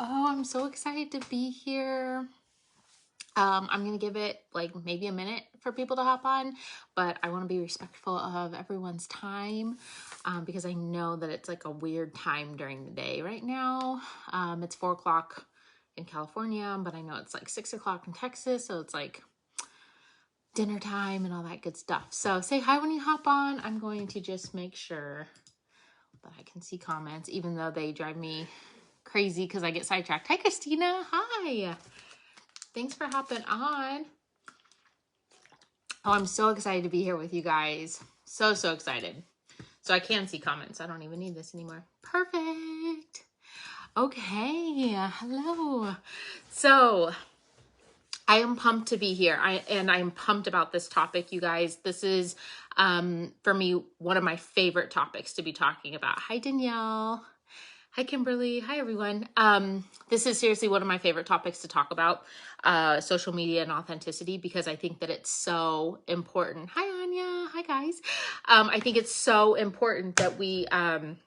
Oh, I'm so excited to be here. I'm gonna give it like maybe a minute for people to hop on, but I want to be respectful of everyone's time because I know that it's like a weird time during the day right now. It's 4 o'clock in California, but I know it's like 6 o'clock in Texas, so it's like dinner time and all that good stuff. So say hi when you hop on. I'm going to just make sure that I can see comments, even though they drive me crazy because I get sidetracked. Hi, Christina. Hi. Thanks for hopping on. Oh, I'm so excited to be here with you guys. So excited. So I can see comments. I don't even need this anymore. Perfect. Okay. Hello. So I am pumped to be here. I'm pumped about this topic, you guys. This is, for me, one of my favorite topics to be talking about. Hi, Danielle. Hi, Kimberly. Hi, everyone. This is seriously one of my favorite topics to talk about, social media and authenticity, because I think that it's so important. Hi, Anya. Hi, guys. I think it's so important that we kind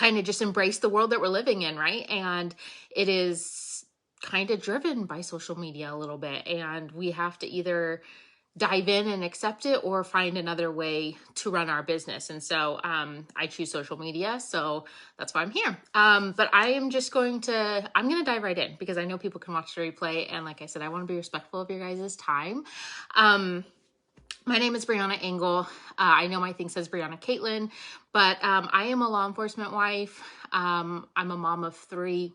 of just embrace the world that we're living in, right? And it is kind of driven by social media a little bit, and we have to either dive in and accept it or find another way to run our business. And so I choose social media, so that's why I'm here. But I'm going to dive right in because I know people can watch the replay, and like I said, I want to be respectful of your guys' time. My name is Brianna Engel. I know my thing says Brianna Caitlin, but I am a law enforcement wife. I'm a mom of 3.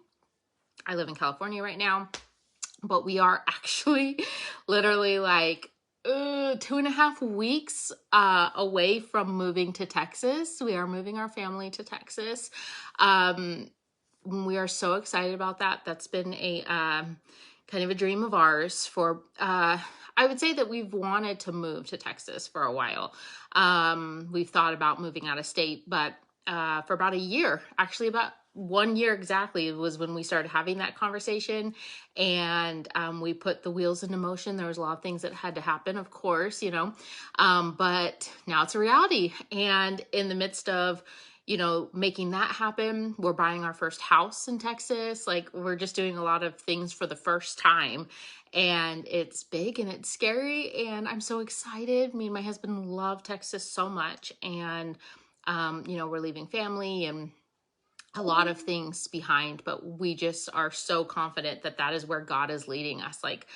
I live in California right now, but we are actually literally like 2.5 weeks away from moving to Texas. We are moving our family to Texas. We are so excited about that. That's been a kind of a dream of ours for, I would say that we've wanted to move to Texas for a while. We've thought about moving out of state, but for about a year, actually about 1 year exactly, was when we started having that conversation, and we put the wheels into motion. There was a lot of things that had to happen, of course, but now it's a reality. And in the midst of making that happen, we're buying our first house in Texas. Like, we're just doing a lot of things for the first time, and it's big and it's scary, and I'm so excited. Me and my husband love Texas so much, and we're leaving family and a lot of things behind, but we just are so confident that that is where God is leading us. Like,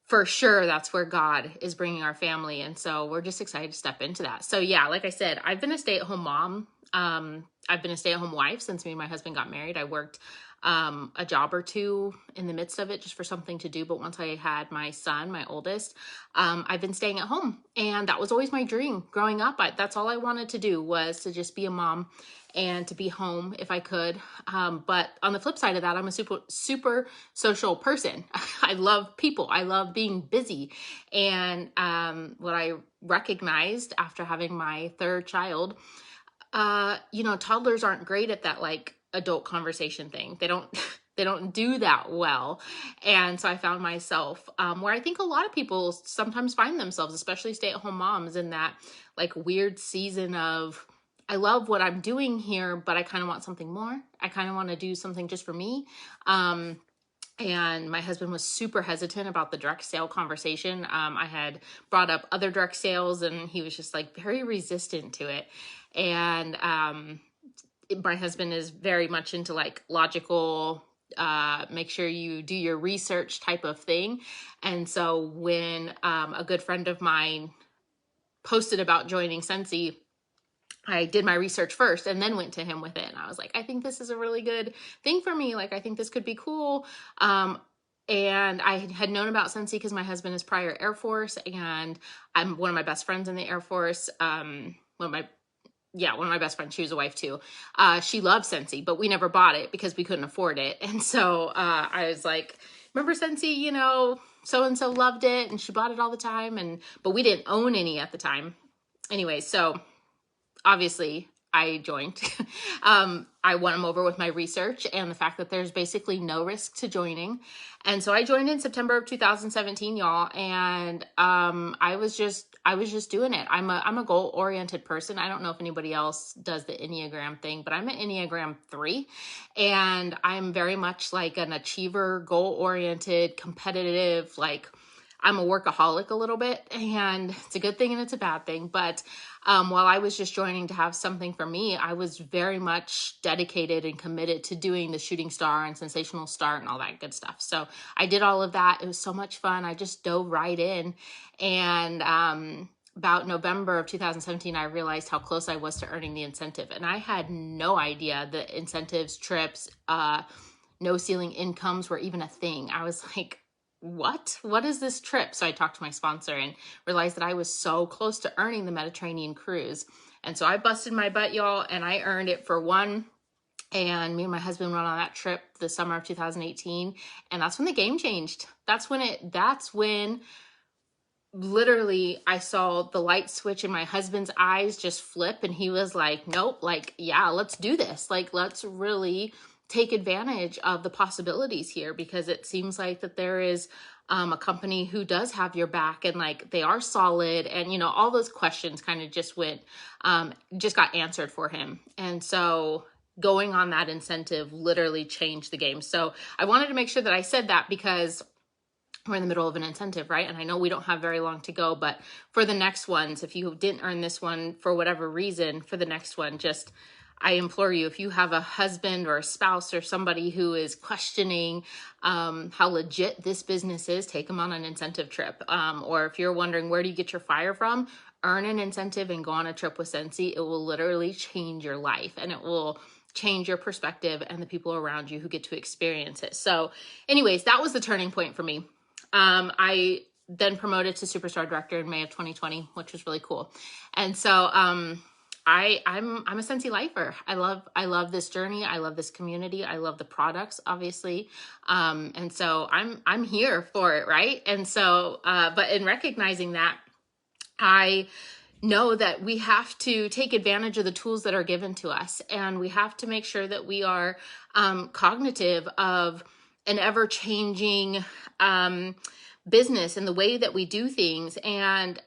for sure, that's where God is bringing our family. And so we're just excited to step into that. So yeah, like I said, I've been a stay-at-home mom. I've been a stay-at-home wife since me and my husband got married. I worked a job or two in the midst of it just for something to do. But once I had my son, my oldest, I've been staying at home. And that was always my dream growing up. That's all I wanted to do, was to just be a mom and to be home if I could. But on the flip side of that, I'm a super social person. I love people. I love being busy. And what I recognized after having my 3rd child, toddlers aren't great at that, like, adult conversation thing. They don't do that well. And so I found myself where I think a lot of people sometimes find themselves, especially stay-at-home moms, in that like weird season of, I love what I'm doing here, but I kind of want something more. I kind of want to do something just for me. And my husband was super hesitant about the direct sale conversation. I had brought up other direct sales, and he was just like very resistant to it. And my husband is very much into like logical, make sure you do your research type of thing. And so when a good friend of mine posted about joining Scentsy, I did my research first and then went to him with it. And I was like, I think this is a really good thing for me. Like, I think this could be cool. And I had known about Scentsy because my husband is prior Air Force, and I'm one of my best friends in the Air Force. One of my best friends, she was a wife too. She loved Scentsy, but we never bought it because we couldn't afford it. And so I was like, remember Scentsy, so-and-so loved it and she bought it all the time. But we didn't own any at the time. Anyway, so obviously I joined. I won them over with my research and the fact that there's basically no risk to joining. And so I joined in September of 2017, y'all. And I was just doing it. I'm a goal-oriented person. I don't know if anybody else does the Enneagram thing, but I'm an Enneagram 3. And I'm very much like an achiever, goal-oriented, competitive, like I'm a workaholic a little bit, and it's a good thing and it's a bad thing. But while I was just joining to have something for me, I was very much dedicated and committed to doing the shooting star and sensational start and all that good stuff. So I did all of that. It was so much fun. I just dove right in. And about November of 2017, I realized how close I was to earning the incentive. And I had no idea that incentives, trips, no ceiling incomes were even a thing. I was like, what is this trip? So I talked to my sponsor and realized that I was so close to earning the Mediterranean cruise. And so I busted my butt, y'all, and I earned it for one. And me and my husband went on that trip the summer of 2018. And that's when the game changed. That's when literally I saw the light switch in my husband's eyes just flip. And he was like, nope, like, yeah, let's do this. Like, let's really take advantage of the possibilities here, because it seems like that there is a company who does have your back and like they are solid, and you know, all those questions kind of just got answered for him. And so going on that incentive literally changed the game. So I wanted to make sure that I said that, because we're in the middle of an incentive, right? And I know we don't have very long to go, but for the next ones, if you didn't earn this one for whatever reason, for the next one, just I implore you, if you have a husband or a spouse or somebody who is questioning how legit this business is, take them on an incentive trip. Or if you're wondering, where do you get your fire from? Earn an incentive and go on a trip with Scentsy. It will literally change your life, and it will change your perspective and the people around you who get to experience it. So anyways, that was the turning point for me. I then promoted to Superstar Director in May of 2020, which was really cool. And so I'm a Scentsy lifer. I love this journey. I love this community. I love the products, obviously. And so I'm here for it, right? And so, but in recognizing that, I know that we have to take advantage of the tools that are given to us, and we have to make sure that we are cognitive of an ever-changing business and the way that we do things. And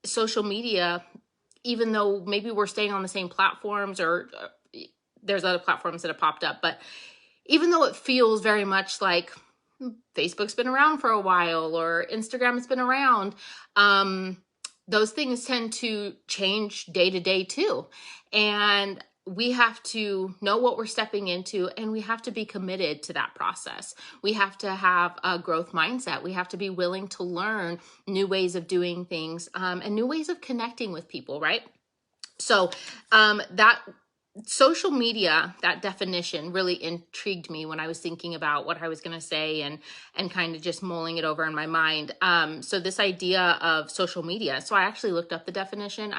social media, even though maybe we're staying on the same platforms, or there's other platforms that have popped up, but even though it feels very much like Facebook's been around for a while or Instagram has been around, those things tend to change day to day too. And we have to know what we're stepping into, and we have to be committed to that process. We have to have a growth mindset. We have to be willing to learn new ways of doing things, and new ways of connecting with people, right? So that social media, that definition really intrigued me when I was thinking about what I was going to say and kind of just mulling it over in my mind. So this idea of social media. So I actually looked up the definition.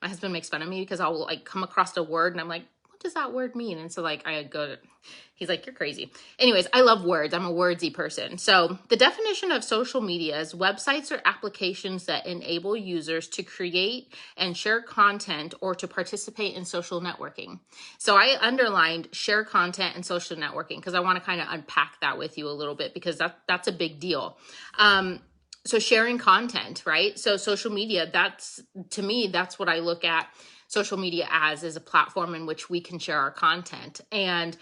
My husband makes fun of me because I'll like come across a word and I'm like, what does that word mean? And so like he's like, you're crazy. Anyways, I love words. I'm a wordsy person. So the definition of social media is websites or applications that enable users to create and share content or to participate in social networking. So I underlined share content and social networking because I want to kind of unpack that with you a little bit, because that's a big deal. So sharing content, right? So social media, to me, that's what I look at social media as, is a platform in which we can share our content. And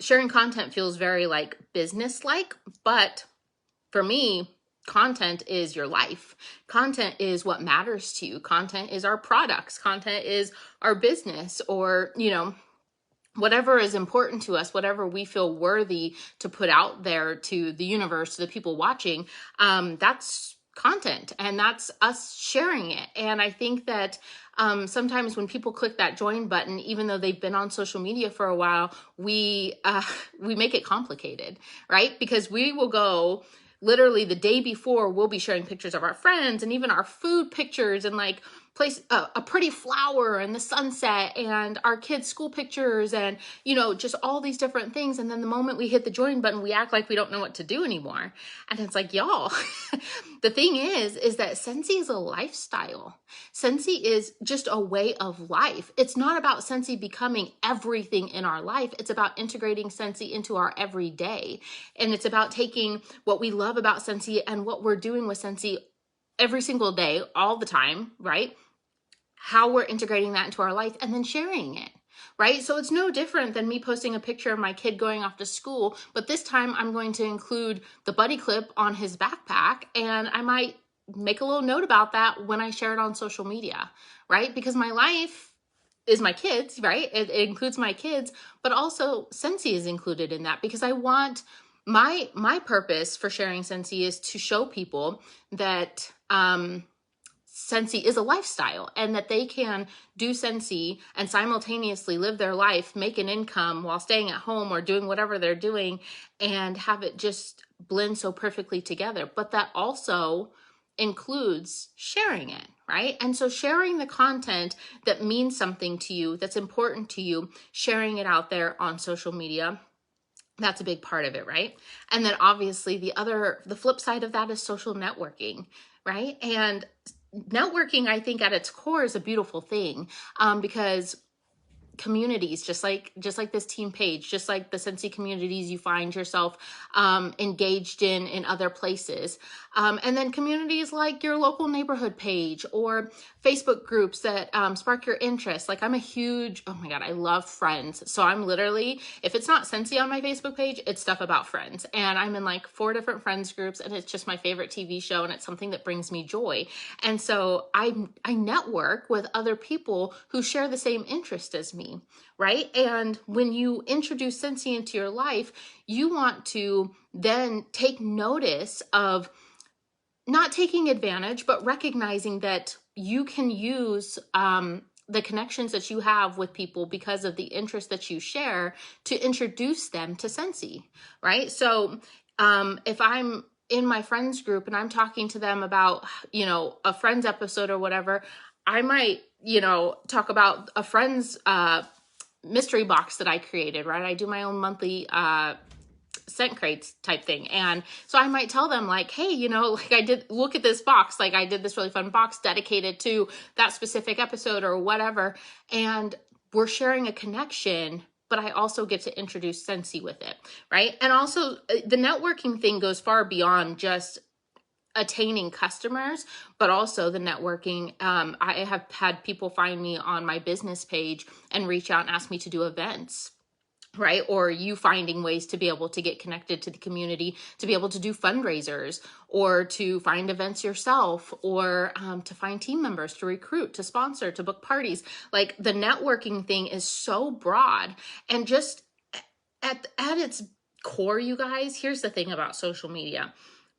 sharing content feels very like business-like, but for me, content is your life. Content is what matters to you. Content is our products. Content is our business, or, you know, whatever is important to us, whatever we feel worthy to put out there to the universe, to the people watching, that's content, and that's us sharing it. And I think that sometimes when people click that join button, even though they've been on social media for a while, we make it complicated, right? Because we will go literally the day before, we'll be sharing pictures of our friends and even our food pictures and like place a pretty flower and the sunset and our kids' school pictures and, just all these different things. And then the moment we hit the join button, we act like we don't know what to do anymore. And it's like, y'all, the thing is that Scentsy is a lifestyle. Scentsy is just a way of life. It's not about Scentsy becoming everything in our life. It's about integrating Scentsy into our everyday. And it's about taking what we love about Scentsy and what we're doing with Scentsy every single day, all the time, right? How we're integrating that into our life and then sharing it, right? So it's no different than me posting a picture of my kid going off to school, but this time I'm going to include the buddy clip on his backpack, and I might make a little note about that when I share it on social media, right? Because my life is my kids, right? It includes my kids, but also Scentsy is included in that because I want my purpose for sharing Scentsy is to show people that Scentsy is a lifestyle and that they can do Scentsy and simultaneously live their life, make an income while staying at home or doing whatever they're doing and have it just blend so perfectly together. But that also includes sharing it, right? And so sharing the content that means something to you, that's important to you, sharing it out there on social media, that's a big part of it, right? And then obviously the flip side of that is social networking, right? And networking, I think at its core is a beautiful thing because communities, just like this team page, just like the Scentsy communities you find yourself engaged in other places. And then communities like your local neighborhood page or Facebook groups that spark your interest. Like I'm a huge, oh my God, I love Friends. So I'm literally, if it's not Scentsy on my Facebook page, it's stuff about Friends. And I'm in like 4 different Friends groups and it's just my favorite TV show and it's something that brings me joy. And so I network with other people who share the same interest as me. Right? And when you introduce Scentsy into your life, you want to then take notice of not taking advantage, but recognizing that you can use the connections that you have with people because of the interest that you share to introduce them to Scentsy, right? So if I'm in my friends group and I'm talking to them about, a Friends episode or whatever, I might, talk about a Friends mystery box that I created, right? I do my own monthly scent crates type thing. And so I might tell them like, hey, like I did, look at this box. Like I did this really fun box dedicated to that specific episode or whatever. And we're sharing a connection, but I also get to introduce Scentsy with it, right? And also the networking thing goes far beyond just attaining customers, but also the networking. I have had people find me on my business page and reach out and ask me to do events, right? Or you finding ways to be able to get connected to the community, to be able to do fundraisers or to find events yourself or to find team members to recruit, to sponsor, to book parties. Like the networking thing is so broad and just at its core, you guys, here's the thing about social media.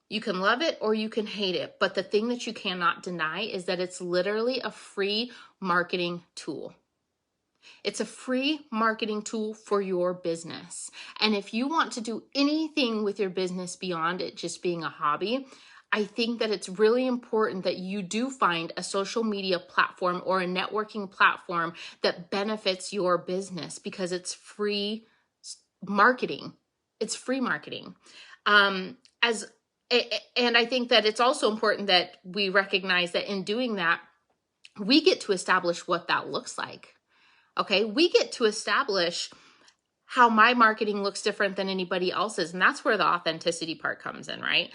You can love it or you can hate it, but the thing that you cannot deny is that it's literally a free marketing tool. It's a free marketing tool for your business. And if you want to do anything with your business beyond it just being a hobby, I think that it's really important that you do find a social media platform or a networking platform that benefits your business because it's free marketing. It's free marketing. And I think that it's also important that we recognize that in doing that, we get to establish what that looks like. Okay, we get to establish how my marketing looks different than anybody else's, and that's where the authenticity part comes in, right?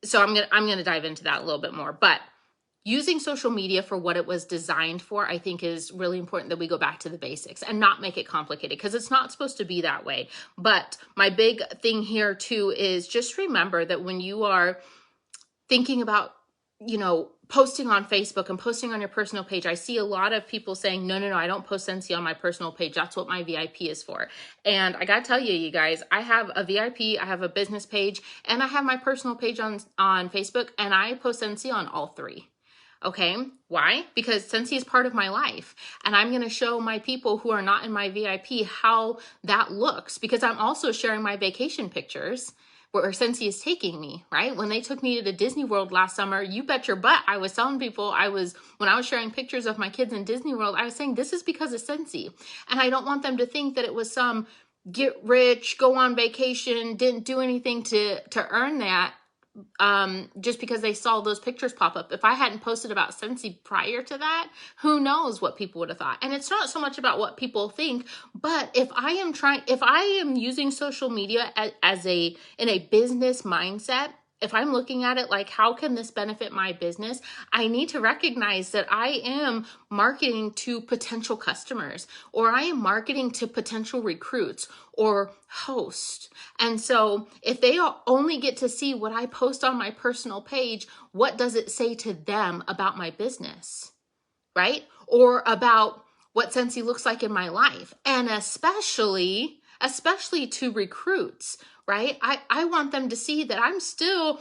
So I'm gonna dive into that a little bit more, but using social media for what it was designed for, I think is really important that we go back to the basics and not make it complicated because it's not supposed to be that way. But my big thing here too is just remember that when you are thinking about, posting on Facebook and posting on your personal page, I see a lot of people saying, no, I don't post Scentsy on my personal page. That's what my VIP is for. And I got to tell you guys, I have a VIP, I have a business page, and I have my personal page on Facebook, and I post Scentsy on all 3. Okay, why? Because Scentsy is part of my life and I'm going to show my people who are not in my VIP how that looks because I'm also sharing my vacation pictures Scentsy is taking me, right? When they took me to Disney World last summer, you bet your butt I was telling people when I was sharing pictures of my kids in Disney World, I was saying this is because of Scentsy. And I don't want them to think that it was some get rich, go on vacation, didn't do anything to earn that, just because they saw those pictures pop up. If I hadn't posted about Scentsy prior to that, who knows what people would have thought. And it's not so much about what people think, but if I am using social media in a business mindset, if I'm looking at it like, how can this benefit my business? I need to recognize that I am marketing to potential customers, or I am marketing to potential recruits or hosts. And so if they only get to see what I post on my personal page, what does it say to them about my business, right? Or about what Scentsy looks like in my life. And especially to recruits, right? I want them to see that I'm still,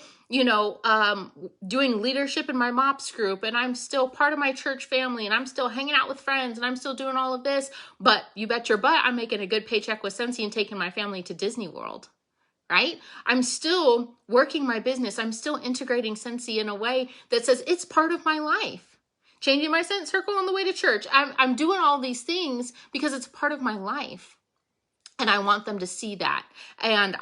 doing leadership in my MOPS group, and I'm still part of my church family, and I'm still hanging out with friends, and I'm still doing all of this. But you bet your butt I'm making a good paycheck with Scentsy and taking my family to Disney World, right? I'm still working my business. I'm still integrating Scentsy in a way that says it's part of my life. Changing my scent circle on the way to church. I'm doing all these things because it's part of my life. And I want them to see that. And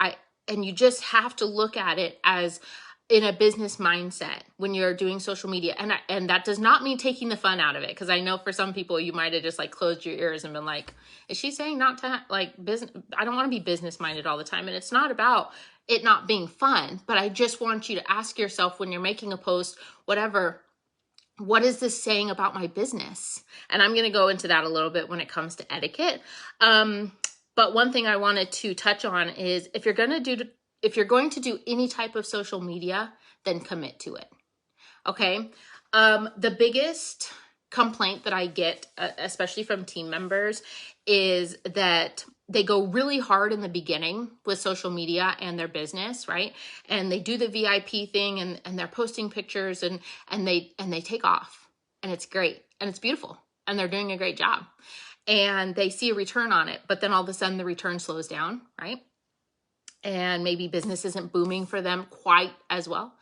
you just have to look at it as in a business mindset when you're doing social media. And that does not mean taking the fun out of it. Because I know for some people, you might have just like closed your ears and been like, is she saying not to business? I don't want to be business minded all the time. And it's not about it not being fun, but I just want you to ask yourself when you're making a post, whatever, what is this saying about my business? And I'm going to go into that a little bit when it comes to etiquette. But one thing I wanted to touch on is if you're going to do any type of social media, then commit to it. Okay. The biggest complaint that I get, especially from team members, is that they go really hard in the beginning with social media and their business, right? And they do the VIP thing and they're posting pictures and they take off, and it's great and it's beautiful and they're doing a great job. And they see a return on it, but then all of a sudden the return slows down, right? And maybe business isn't booming for them quite as well.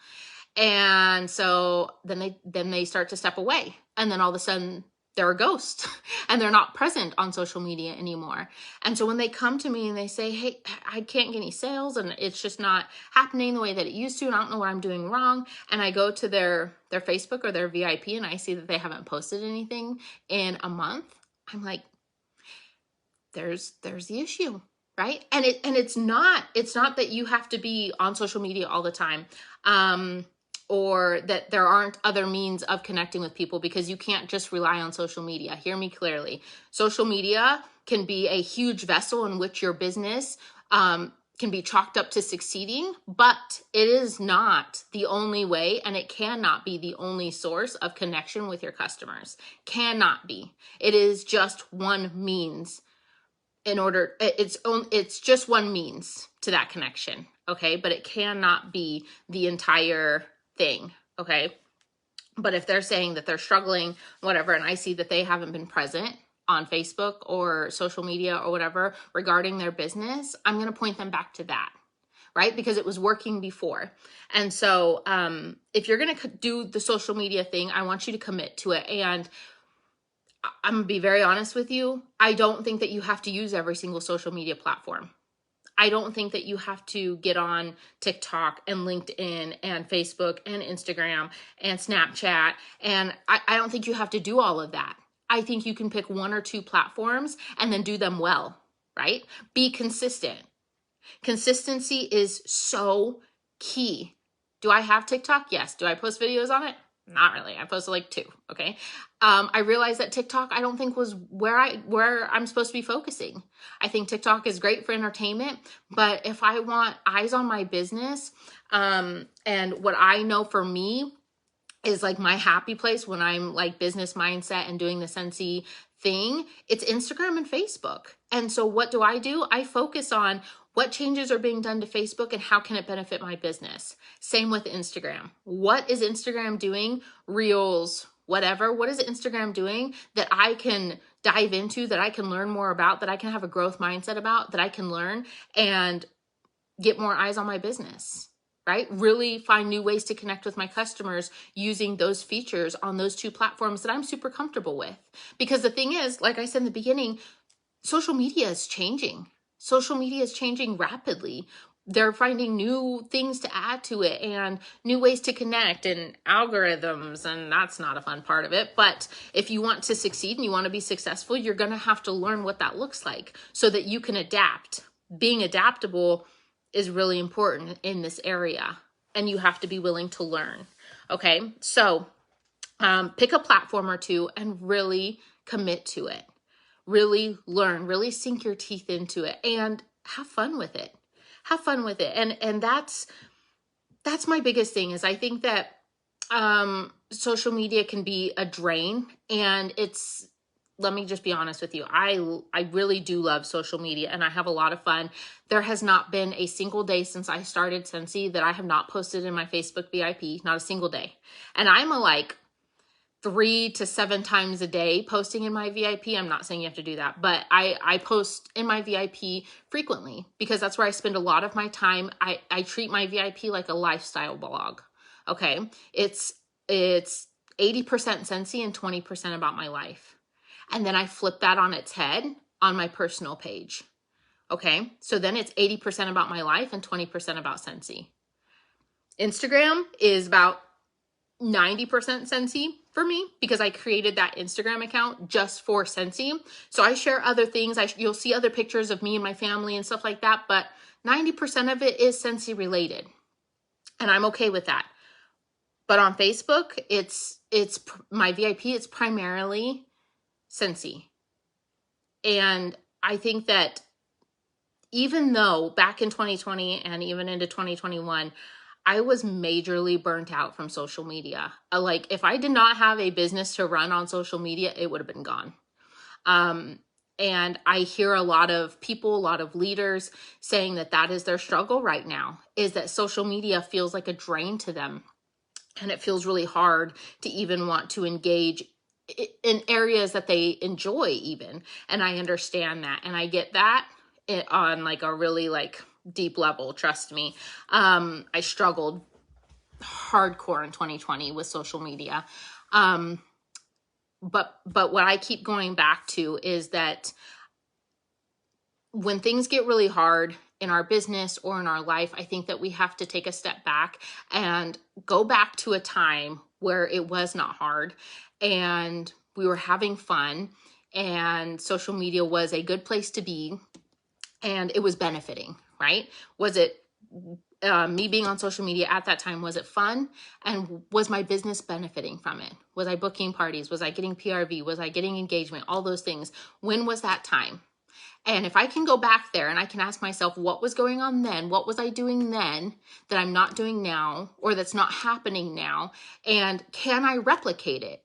And so then they start to step away, and then all of a sudden they're a ghost and they're not present on social media anymore. And so when they come to me and they say, hey, I can't get any sales and it's just not happening the way that it used to, and I don't know what I'm doing wrong. And I go to their Facebook or their VIP and I see that they haven't posted anything in a month. I'm like, there's the issue, right? And it's not that you have to be on social media all the time, or that there aren't other means of connecting with people, because you can't just rely on social media. Hear me clearly. Social media can be a huge vessel in which your business can be chalked up to succeeding, but it is not the only way, and it cannot be the only source of connection with your customers. Cannot be. It is just one means. It's just one means to that connection, okay? But it cannot be the entire thing, okay? But if they're saying that they're struggling, whatever, and I see that they haven't been present on Facebook or social media or whatever regarding their business, I'm going to point them back to that, right? Because it was working before. And so if you're going to do the social media thing, I want you to commit to it. And I'm going to be very honest with you. I don't think that you have to use every single social media platform. I don't think that you have to get on TikTok and LinkedIn and Facebook and Instagram and Snapchat. And I don't think you have to do all of that. I think you can pick one or two platforms and then do them well, right? Be consistent. Consistency is so key. Do I have TikTok? Yes. Do I post videos on it? Not really. I posted like 2. Okay. I realized that TikTok, I don't think was where I'm supposed to be focusing. I think TikTok is great for entertainment, but if I want eyes on my business, and what I know for me is like my happy place when I'm like business mindset and doing the Scentsy thing, it's Instagram and Facebook. And so what do? I focus on what changes are being done to Facebook and how can it benefit my business? Same with Instagram. What is Instagram doing? Reels, whatever. What is Instagram doing that I can dive into, that I can learn more about, that I can have a growth mindset about, that I can learn and get more eyes on my business, right? Really find new ways to connect with my customers using those features on those two platforms that I'm super comfortable with. Because the thing is, like I said in the beginning, social media is changing. Social media is changing rapidly. They're finding new things to add to it and new ways to connect and algorithms, and that's not a fun part of it. But if you want to succeed and you want to be successful, you're going to have to learn what that looks like so that you can adapt. Being adaptable is really important in this area, and you have to be willing to learn. Okay, so pick a platform or two and really commit to it. Really learn, really sink your teeth into it, and have fun with it. Have fun with it. And that's my biggest thing, is I think that social media can be a drain, and let me just be honest with you. I really do love social media, and I have a lot of fun. There has not been a single day since I started Scentsy that I have not posted in my Facebook VIP, not a single day. And I'm a like 3 to 7 times a day posting in my VIP. I'm not saying you have to do that, but I post in my VIP frequently because that's where I spend a lot of my time. I treat my VIP like a lifestyle blog. Okay. It's 80% Scentsy and 20% about my life. And then I flip that on its head on my personal page. Okay. So then it's 80% about my life and 20% about Scentsy. Instagram is about 90% Scentsy for me because I created that Instagram account just for Scentsy. So I share other things. You'll see other pictures of me and my family and stuff like that, but 90% of it is Scentsy related. And I'm okay with that. But on Facebook, it's my VIP, it's primarily Scentsy. And I think that even though back in 2020 and even into 2021, I was majorly burnt out from social media. Like if I did not have a business to run on social media, it would have been gone. And I hear a lot of people, a lot of leaders saying that is their struggle right now, is that social media feels like a drain to them. And it feels really hard to even want to engage in areas that they enjoy even. And I understand that. And I get that on like a really like deep level, trust me. I struggled hardcore in 2020 with social media. But what I keep going back to is that when things get really hard in our business or in our life, I think that we have to take a step back and go back to a time where it was not hard and we were having fun and social media was a good place to be and it was benefiting, right? Was it me being on social media at that time, was it fun? And was my business benefiting from it? Was I booking parties? Was I getting PRV? Was I getting engagement? All those things. When was that time? And if I can go back there and I can ask myself, what was going on then? What was I doing then that I'm not doing now or that's not happening now? And can I replicate it?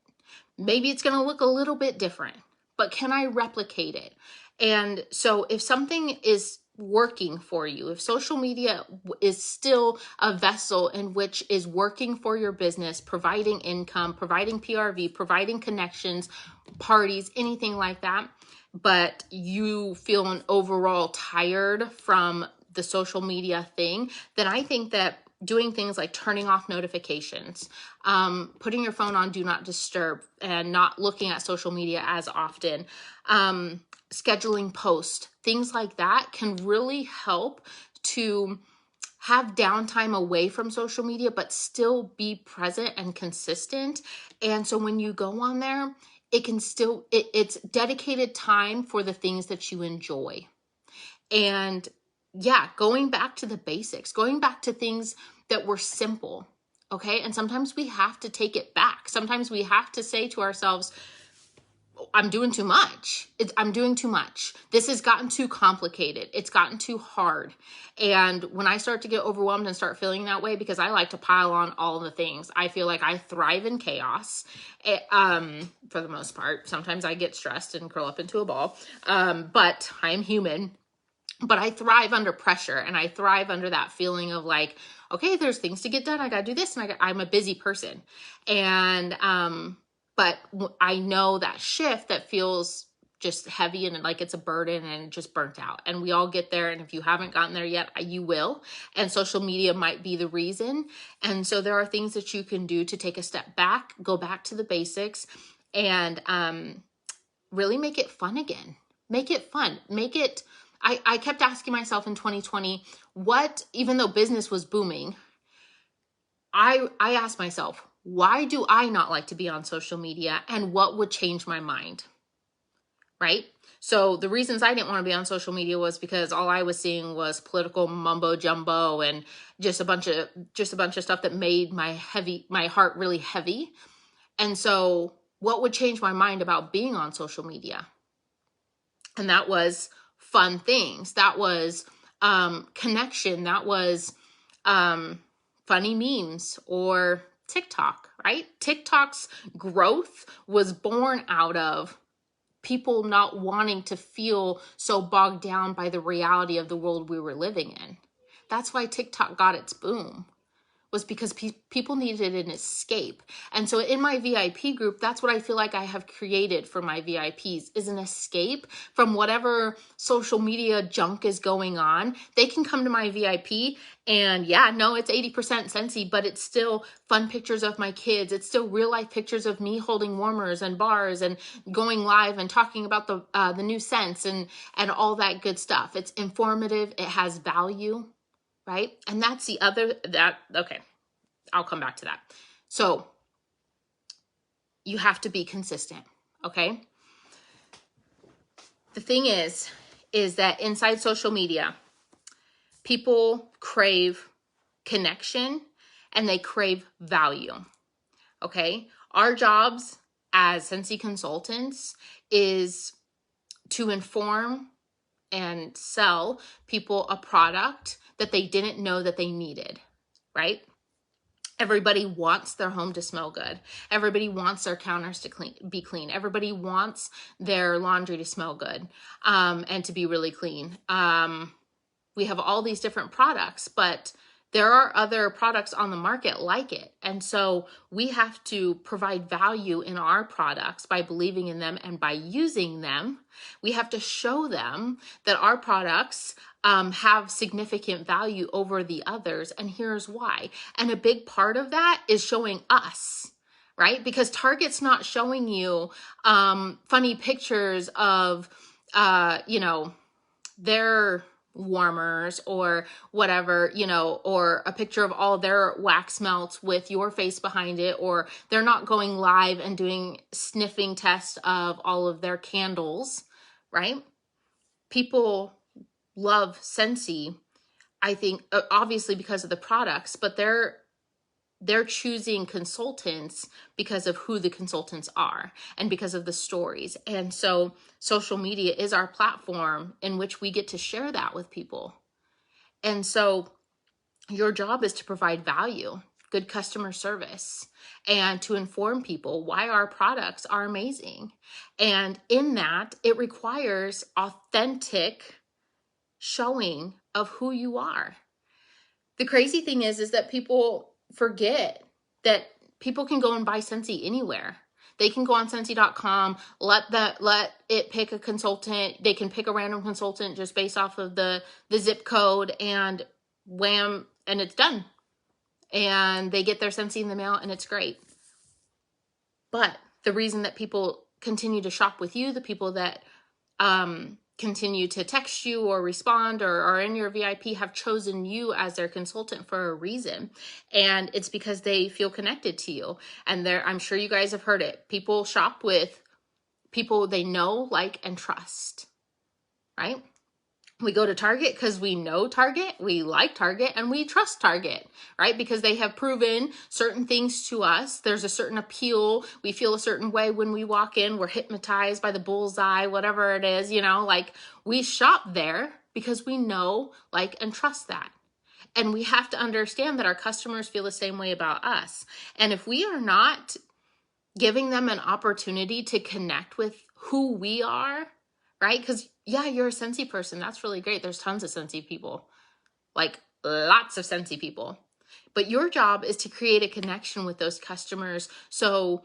Maybe it's going to look a little bit different, but can I replicate it? And so if something is working for you, if social media is still a vessel in which is working for your business, providing income, providing PRV, providing connections, parties, anything like that, but you feel an overall tired from the social media thing, then I think that doing things like turning off notifications, putting your phone on do not disturb and not looking at social media as often, scheduling posts, things like that can really help to have downtime away from social media, but still be present and consistent. And so when you go on there, it can still, it's dedicated time for the things that you enjoy. And yeah, going back to the basics, going back to things that were simple. Okay. And sometimes we have to take it back. Sometimes we have to say to ourselves, I'm doing too much. I'm doing too much. This has gotten too complicated. It's gotten too hard. And when I start to get overwhelmed and start feeling that way, because I like to pile on all the things, I feel like I thrive in chaos for the most part. Sometimes I get stressed and curl up into a ball, but I am human. But I thrive under pressure and I thrive under that feeling of like, okay, there's things to get done. I got to do this. And I'm a busy person. And, but I know that shift that feels just heavy and like it's a burden and just burnt out. And we all get there. And if you haven't gotten there yet, you will. And social media might be the reason. And so there are things that you can do to take a step back, go back to the basics, and really make it fun again. Make it fun. Make it, I kept asking myself in 2020, even though business was booming, I asked myself, why do I not like to be on social media, and what would change my mind? Right? So the reasons I didn't want to be on social media was because all I was seeing was political mumbo jumbo and just a bunch of stuff that made my heart really heavy. And so what would change my mind about being on social media? And that was fun things. That was connection. That was funny memes or TikTok, right? TikTok's growth was born out of people not wanting to feel so bogged down by the reality of the world we were living in. That's why TikTok got its boom, was because people needed an escape. And so in my VIP group, that's what I feel like I have created for my VIPs, is an escape from whatever social media junk is going on. They can come to my VIP and it's 80% Scentsy, but it's still fun pictures of my kids. It's still real life pictures of me holding warmers and bars and going live and talking about the new scents and all that good stuff. It's informative. It has value. Right? And that's okay, I'll come back to that. So you have to be consistent, okay? The thing is that inside social media, people crave connection and they crave value, okay? Our jobs as Scentsy consultants is to inform and sell people a product that they didn't know that they needed, right? Everybody wants their home to smell good. Everybody wants their counters to be clean. Everybody wants their laundry to smell good and to be really clean. We have all these different products, but there are other products on the market like it. And so we have to provide value in our products by believing in them and by using them. We have to show them that our products have significant value over the others. And here's why. And a big part of that is showing us, right? Because Target's not showing you funny pictures of, their warmers or whatever, or a picture of all their wax melts with your face behind it, or they're not going live and doing sniffing tests of all of their candles, right? People love Scentsy, I think, obviously because of the products, but they're choosing consultants because of who the consultants are and because of the stories. And so social media is our platform in which we get to share that with people. And so your job is to provide value, good customer service, and to inform people why our products are amazing. And in that, it requires authentic showing of who you are. The crazy thing is that people forget that people can go and buy Scentsy anywhere. They can go on Scentsy.com, let it pick a consultant. They can pick a random consultant just based off of the zip code, and wham, and it's done. And they get their Scentsy in the mail, and it's great. But the reason that people continue to shop with you, the people that continue to text you or respond or are in your VIP, have chosen you as their consultant for a reason. And it's because they feel connected to you. And I'm sure you guys have heard it. People shop with people they know, like, and trust, right? We go to Target because we know Target, we like Target, and we trust Target, right? Because they have proven certain things to us. There's a certain appeal. We feel a certain way when we walk in. We're hypnotized by the bullseye, whatever it is, like we shop there because we know, like, and trust that. And we have to understand that our customers feel the same way about us. And if we are not giving them an opportunity to connect with who we are, right? Because you're a Scentsy person. That's really great. There's tons of Scentsy people, like lots of Scentsy people. But your job is to create a connection with those customers so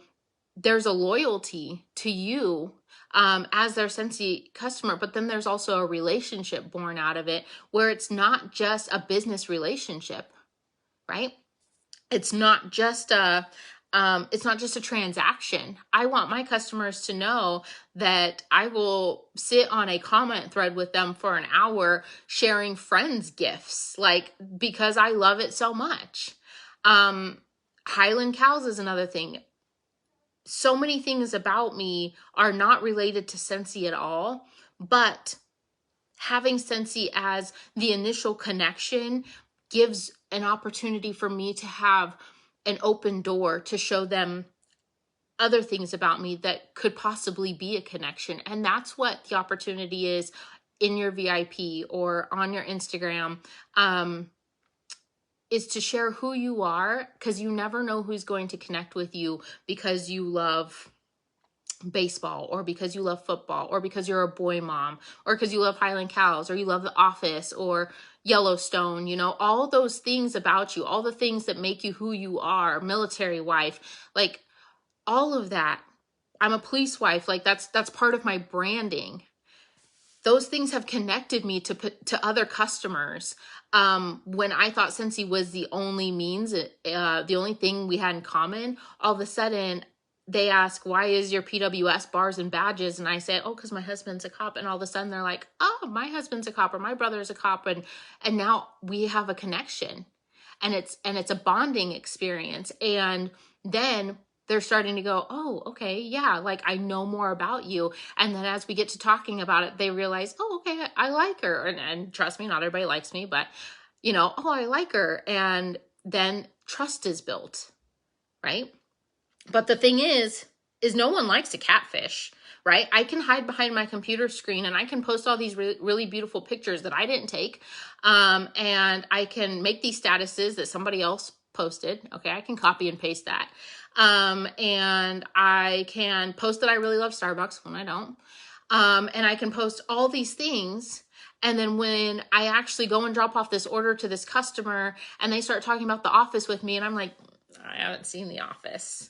there's a loyalty to you as their Scentsy customer, but then there's also a relationship born out of it where it's not just a business relationship, right? It's not just a transaction. I want my customers to know that I will sit on a comment thread with them for an hour sharing friends gifts, like, because I love it so much. Highland Cows is another thing. So many things about me are not related to Scentsy at all, but having Scentsy as the initial connection gives an opportunity for me to have an open door to show them other things about me that could possibly be a connection. And that's what the opportunity is in your VIP or on your Instagram, is to share who you are, because you never know who's going to connect with you because you love baseball, or because you love football, or because you're a boy mom, or because you love Highland Cows, or you love The Office or Yellowstone. All those things about you, all the things that make you who you are, military wife, like all of that. I'm a police wife, like that's part of my branding. Those things have connected me to other customers. When I thought Scentsy was the only means, the only thing we had in common, all of a sudden they ask, why is your PWS bars and badges? And I say, oh, because my husband's a cop. And all of a sudden they're like, oh, my husband's a cop, or my brother's a cop. And now we have a connection, and it's a bonding experience. And then they're starting to go, oh, okay, yeah, like I know more about you. And then as we get to talking about it, they realize, oh, okay, I like her. And trust me, not everybody likes me, but oh, I like her. And then trust is built, right? But the thing is no one likes a catfish, right? I can hide behind my computer screen and I can post all these really beautiful pictures that I didn't take. And I can make these statuses that somebody else posted. Okay, I can copy and paste that. And I can post that I really love Starbucks when I don't. And I can post all these things. And then when I actually go and drop off this order to this customer and they start talking about The Office with me, and I'm like, I haven't seen The Office.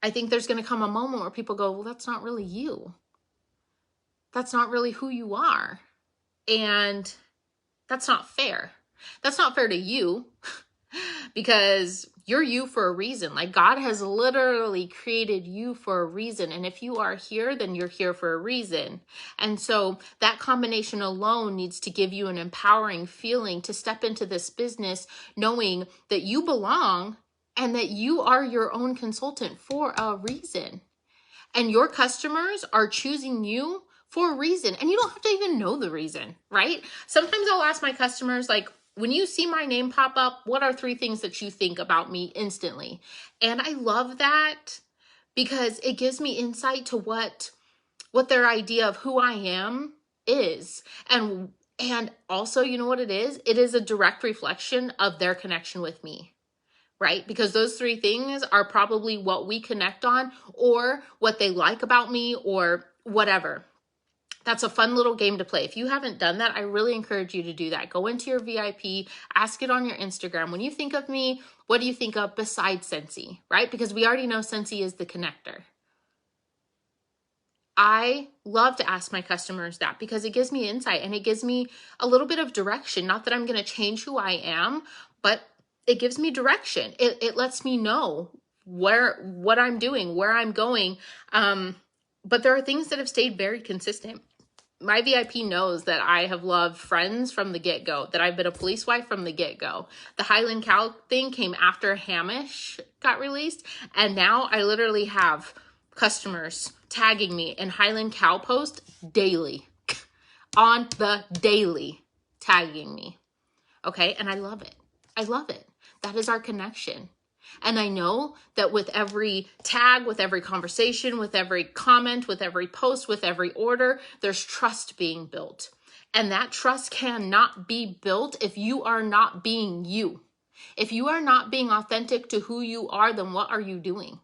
I think there's going to come a moment where people go, well, that's not really you. That's not really who you are. And that's not fair. That's not fair to you because you're you for a reason. Like, God has literally created you for a reason. And if you are here, then you're here for a reason. And so that combination alone needs to give you an empowering feeling to step into this business knowing that you belong and that you are your own consultant for a reason. And your customers are choosing you for a reason. And you don't have to even know the reason, right? Sometimes I'll ask my customers, like, when you see my name pop up, what are 3 things that you think about me instantly? And I love that because it gives me insight to what their idea of who I am is. And also, you know what it is? It is a direct reflection of their connection with me. Right? Because those 3 things are probably what we connect on, or what they like about me, or whatever. That's a fun little game to play. If you haven't done that, I really encourage you to do that. Go into your VIP, ask it on your Instagram. When you think of me, what do you think of besides Scentsy, right? Because we already know Scentsy is the connector. I love to ask my customers that because it gives me insight and it gives me a little bit of direction. Not that I'm going to change who I am, but it gives me direction. It lets me know what I'm doing, where I'm going. But there are things that have stayed very consistent. My VIP knows that I have loved Friends from the get-go, that I've been a police wife from the get-go. The Highland Cow thing came after Hamish got released, and now I literally have customers tagging me in Highland Cow post daily, on the daily, tagging me. Okay, and I love it. I love it. That is our connection. And I know that with every tag, with every conversation, with every comment, with every post, with every order, there's trust being built. And that trust cannot be built if you are not being you. If you are not being authentic to who you are, then what are you doing?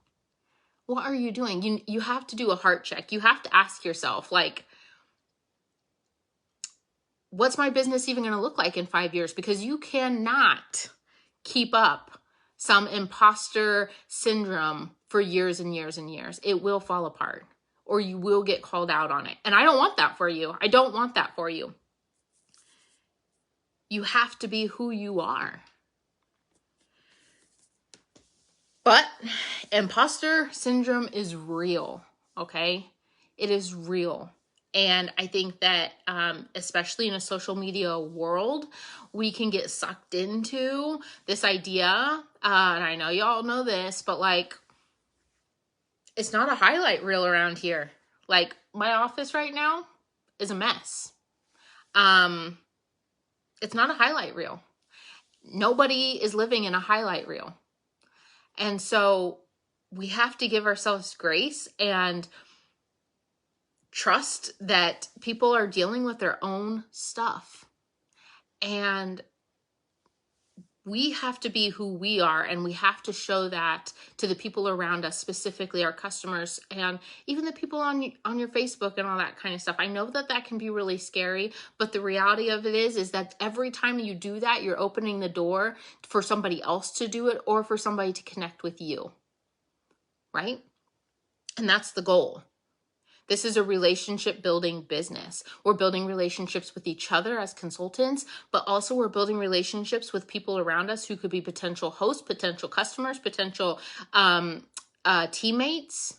What are you doing? You have to do a heart check. You have to ask yourself, like, what's my business even going to look like in 5 years? Because you cannot keep up some imposter syndrome for years and years and years. It will fall apart, or you will get called out on it. And I don't want that for you. I don't want that for you. You have to be who you are. But imposter syndrome is real, okay? It is real. And I think that, especially in a social media world, we can get sucked into this idea. And I know y'all know this, but like, it's not a highlight reel around here. Like, my office right now is a mess. It's not a highlight reel. Nobody is living in a highlight reel. And so we have to give ourselves grace and trust that people are dealing with their own stuff. And we have to be who we are, and we have to show that to the people around us, specifically our customers and even the people on your Facebook and all that kind of stuff. I know that that can be really scary, but the reality of it is that every time you do that, you're opening the door for somebody else to do it or for somebody to connect with you, right? And that's the goal. This is a relationship building business. We're building relationships with each other as consultants, but also we're building relationships with people around us who could be potential hosts, potential customers, potential teammates.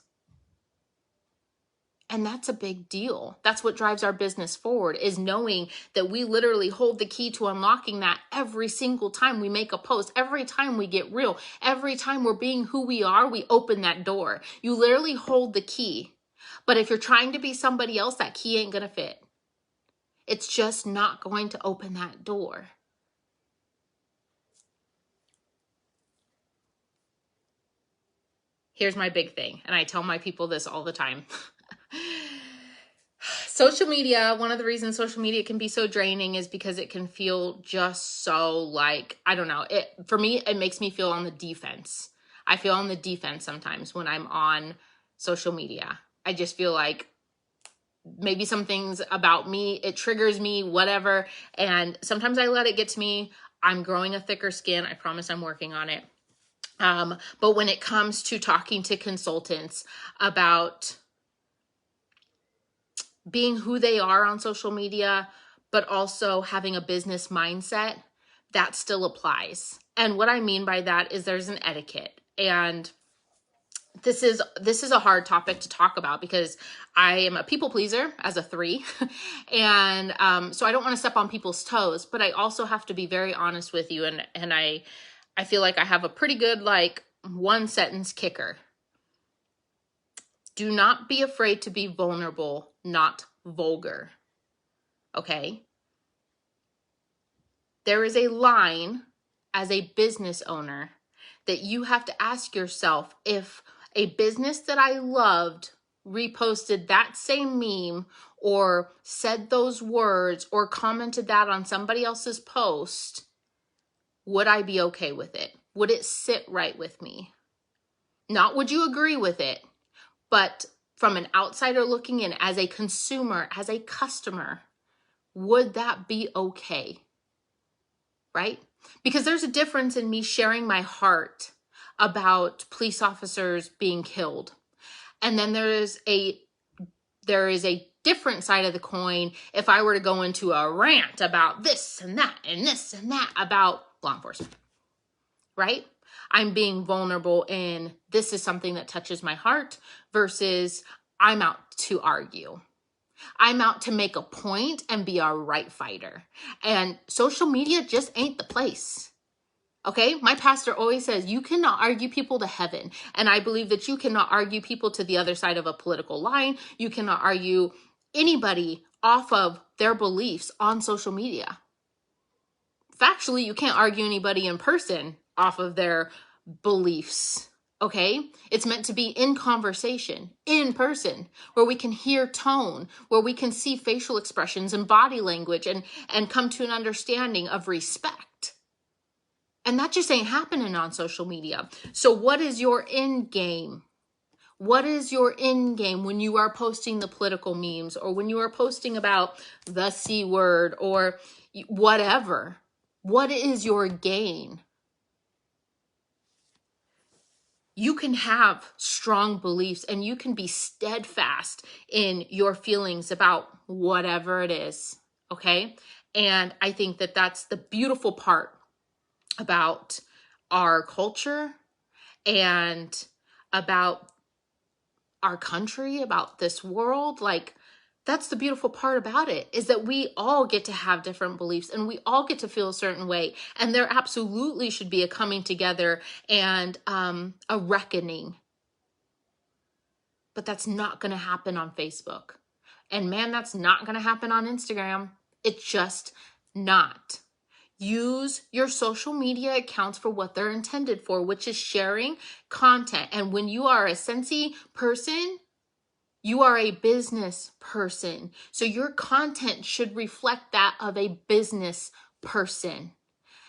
And that's a big deal. That's what drives our business forward, is knowing that we literally hold the key to unlocking that every single time we make a post, every time we get real, every time we're being who we are, we open that door. You literally hold the key. But if you're trying to be somebody else, that key ain't going to fit. It's just not going to open that door. Here's my big thing, and I tell my people this all the time. Social media, one of the reasons social media can be so draining is because it can feel just so like, I don't know, for me, it makes me feel on the defense. I feel on the defense sometimes when I'm on social media. I just feel like maybe some things about me, it triggers me, whatever. And sometimes I let it get to me. I'm growing a thicker skin. I promise I'm working on it. But when it comes to talking to consultants about being who they are on social media, but also having a business mindset, that still applies. And what I mean by that is there's an etiquette. And this is a hard topic to talk about because I am a people pleaser as a 3. And so I don't want to step on people's toes, but I also have to be very honest with you. And I feel like I have a pretty good, like, one sentence kicker. Do not be afraid to be vulnerable, not vulgar. Okay? There is a line as a business owner that you have to ask yourself, if a business that I loved reposted that same meme or said those words or commented that on somebody else's post, would I be okay with it? Would it sit right with me? Not would you agree with it, but from an outsider looking in, as a consumer, as a customer, would that be okay? Right? Because there's a difference in me sharing my heart about police officers being killed. And then there is a different side of the coin if I were to go into a rant about this and that and this and that about law enforcement. Right? I'm being vulnerable in this is something that touches my heart versus I'm out to argue. I'm out to make a point and be a right fighter. And social media just ain't the place. Okay? My pastor always says you cannot argue people to heaven. And I believe that you cannot argue people to the other side of a political line. You cannot argue anybody off of their beliefs on social media. Factually, you can't argue anybody in person off of their beliefs. Okay? It's meant to be in conversation, in person, where we can hear tone, where we can see facial expressions and body language and come to an understanding of respect. And that just ain't happening on social media. So what is your end game? What is your end game when you are posting the political memes or when you are posting about the C word or whatever? What is your gain? You can have strong beliefs and you can be steadfast in your feelings about whatever it is. Okay. And I think that that's the beautiful part about our culture and about our country, about this world. Like, that's the beautiful part about it, is that we all get to have different beliefs and we all get to feel a certain way. And there absolutely should be a coming together and a reckoning. But that's not going to happen on Facebook. And man, that's not going to happen on Instagram. It's just not. Use your social media accounts for what they're intended for, which is sharing content. And when you are a Scentsy person, you are a business person. So your content should reflect that of a business person,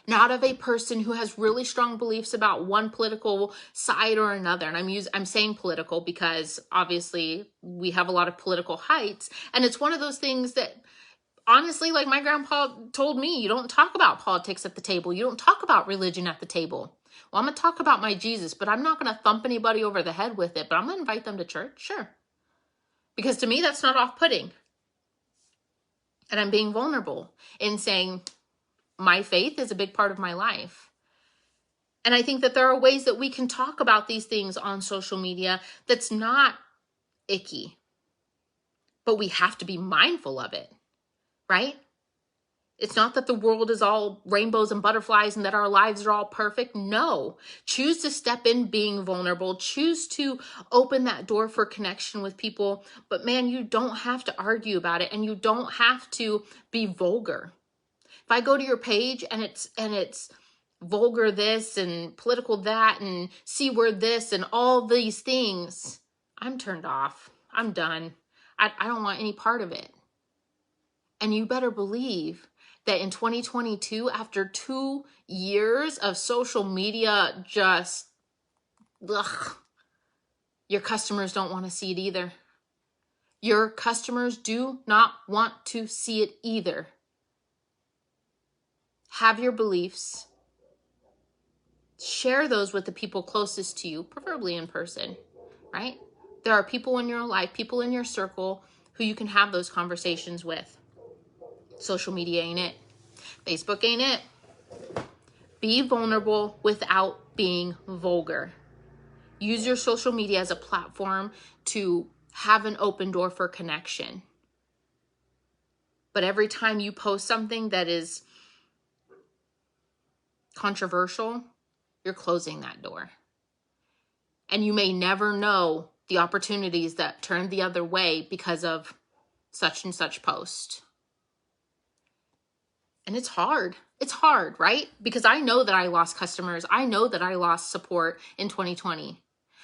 not of a person who has really strong beliefs about one political side or another. And I'm saying political because obviously we have a lot of political heights. And it's one of those things that, honestly, like my grandpa told me, you don't talk about politics at the table. You don't talk about religion at the table. Well, I'm going to talk about my Jesus, but I'm not going to thump anybody over the head with it. But I'm going to invite them to church. Sure. Because to me, that's not off-putting. And I'm being vulnerable in saying my faith is a big part of my life. And I think that there are ways that we can talk about these things on social media that's not icky. But we have to be mindful of it, right? It's not that the world is all rainbows and butterflies and that our lives are all perfect. No. Choose to step in being vulnerable. Choose to open that door for connection with people. But man, you don't have to argue about it and you don't have to be vulgar. If I go to your page and it's vulgar this and political that and C-word this and all these things, I'm turned off. I'm done. I don't want any part of it. And you better believe that in 2022, after 2 years of social media just, your customers don't want to see it either. Your customers do not want to see it either. Have your beliefs. Share those with the people closest to you, preferably in person, right? There are people in your life, people in your circle who you can have those conversations with. Social media ain't it. Facebook ain't it. Be vulnerable without being vulgar. Use your social media as a platform to have an open door for connection. But every time you post something that is controversial, you're closing that door. And you may never know the opportunities that turn the other way because of such and such post. And it's hard. It's hard, right? Because I know that I lost customers. I know that I lost support in 2020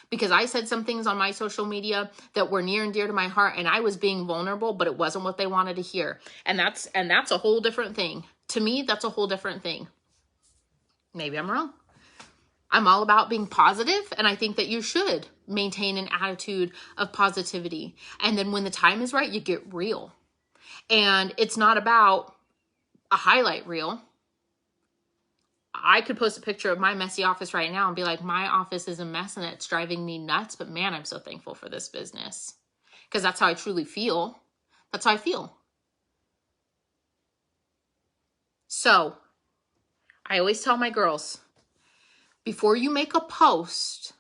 because I said some things on my social media that were near and dear to my heart and I was being vulnerable, but it wasn't what they wanted to hear. And that's a whole different thing. To me, that's a whole different thing. Maybe I'm wrong. I'm all about being positive, and I think that you should maintain an attitude of positivity. And then when the time is right, you get real. And it's not about a highlight reel. I could post a picture of my messy office right now and be like, my office is a mess and it's driving me nuts, but man, I'm so thankful for this business. Because that's how I truly feel. That's how I feel. So, I always tell my girls, before you make a post,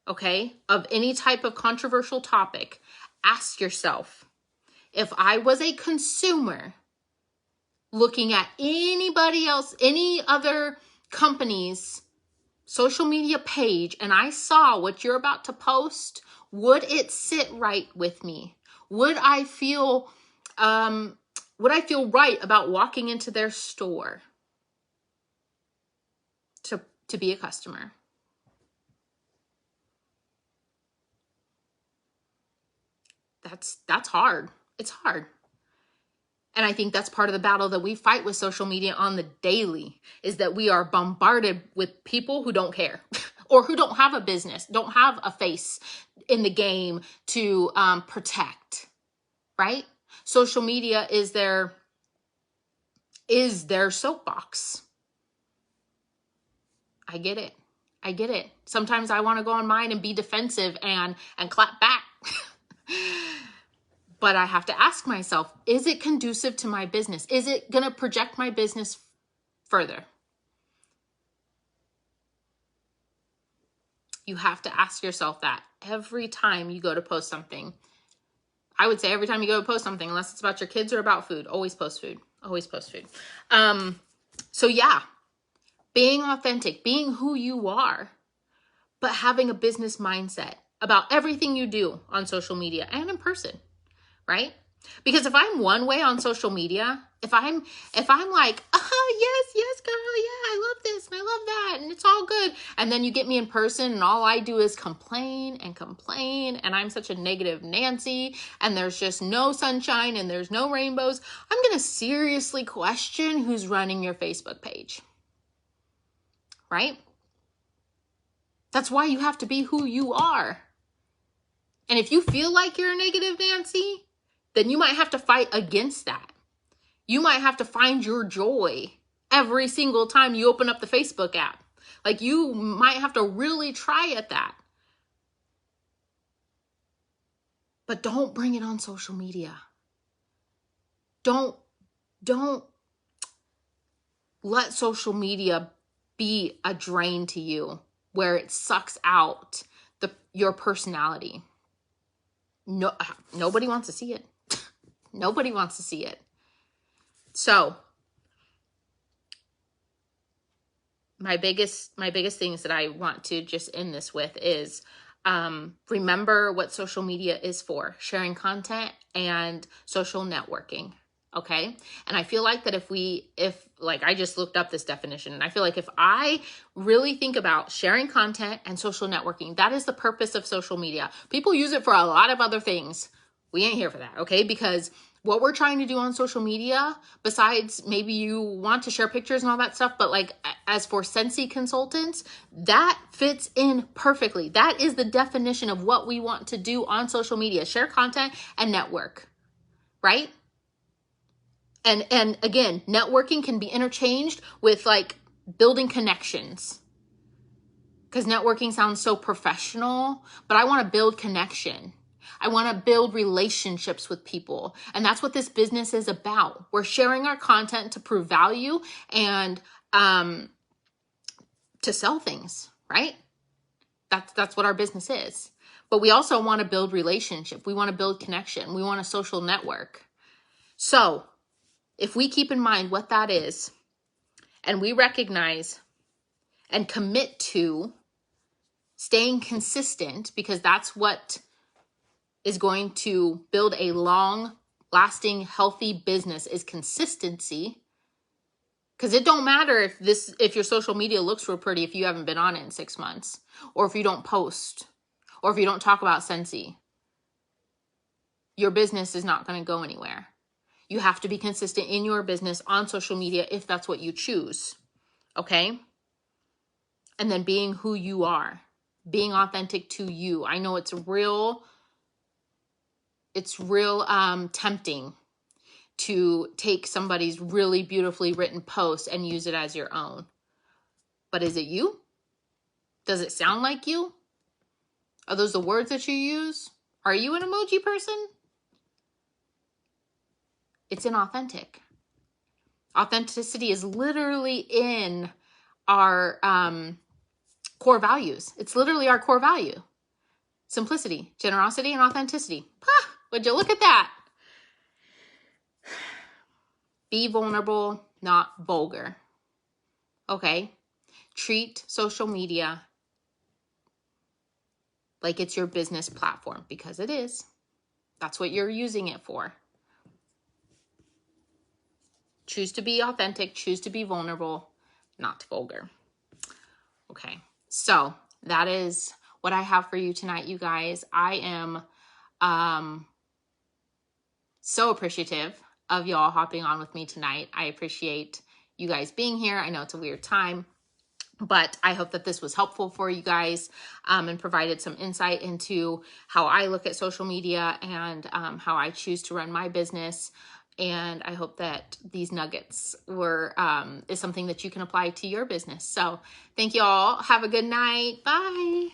okay, of any type of controversial topic, ask yourself, if I was a consumer looking at anybody else, any other company's social media page, and I saw what you're about to post, would it sit right with me? Would I feel right about walking into their store to be a customer? That's hard. It's hard. And I think that's part of the battle that we fight with social media on the daily, is that we are bombarded with people who don't care or who don't have a business, don't have a face in the game to protect, right? Social media is their soapbox. I get it. I get it. Sometimes I want to go on mine and be defensive and clap back. But I have to ask myself, is it conducive to my business? Is it going to project my business further? You have to ask yourself that every time you go to post something. I would say every time you go to post something, unless it's about your kids or about food, always post food. Always post food. So yeah, being authentic, being who you are, but having a business mindset about everything you do on social media and in person, right? Because if I'm one way on social media, if I'm like, yes, girl, yeah, I love this and I love that and it's all good, and then you get me in person and all I do is complain and complain and I'm such a negative Nancy and there's just no sunshine and there's no rainbows, I'm gonna seriously question who's running your Facebook page, right? That's why you have to be who you are. And if you feel like you're a negative Nancy, then you might have to fight against that. You might have to find your joy every single time you open up the Facebook app. Like, you might have to really try at that. But don't bring it on social media. Don't let social media be a drain to you where it sucks out your personality. No, nobody wants to see it. Nobody wants to see it. So my biggest things that I want to just end this with is remember what social media is for: sharing content and social networking. Okay. And I feel like that if I just looked up this definition, and I feel like if I really think about sharing content and social networking, that is the purpose of social media. People use it for a lot of other things. We ain't here for that. Okay. Because what we're trying to do on social media, besides maybe you want to share pictures and all that stuff, but like as for Scentsy consultants, that fits in perfectly. That is the definition of what we want to do on social media: share content and network, right? And again, networking can be interchanged with like building connections, because networking sounds so professional, but I want to build connection. I want to build relationships with people. And that's what this business is about. We're sharing our content to prove value and to sell things, right? That's what our business is. But we also want to build relationship. We want to build connection. We want a social network. So if we keep in mind what that is, and we recognize and commit to staying consistent, because that's what is going to build a long-lasting, healthy business, is consistency. Because it don't matter if your social media looks real pretty if you haven't been on it in 6 months, or if you don't post, or if you don't talk about Scentsy. Your business is not going to go anywhere. You have to be consistent in your business on social media if that's what you choose. Okay? And then being who you are, being authentic to you. I know it's real tempting to take somebody's really beautifully written post and use it as your own. But is it you? Does it sound like you? Are those the words that you use? Are you an emoji person? It's inauthentic. Authenticity is literally in our core values. It's literally our core value. Simplicity, generosity, and authenticity. Would you look at that? Be vulnerable, not vulgar. Okay? Treat social media like it's your business platform, because it is. That's what you're using it for. Choose to be authentic, choose to be vulnerable, not vulgar. Okay, so that is what I have for you tonight, you guys. I am so appreciative of y'all hopping on with me tonight. I appreciate you guys being here. I know it's a weird time, but I hope that this was helpful for you guys and provided some insight into how I look at social media and how I choose to run my business. And I hope that these nuggets is something that you can apply to your business. So thank you all. Have a good night. Bye.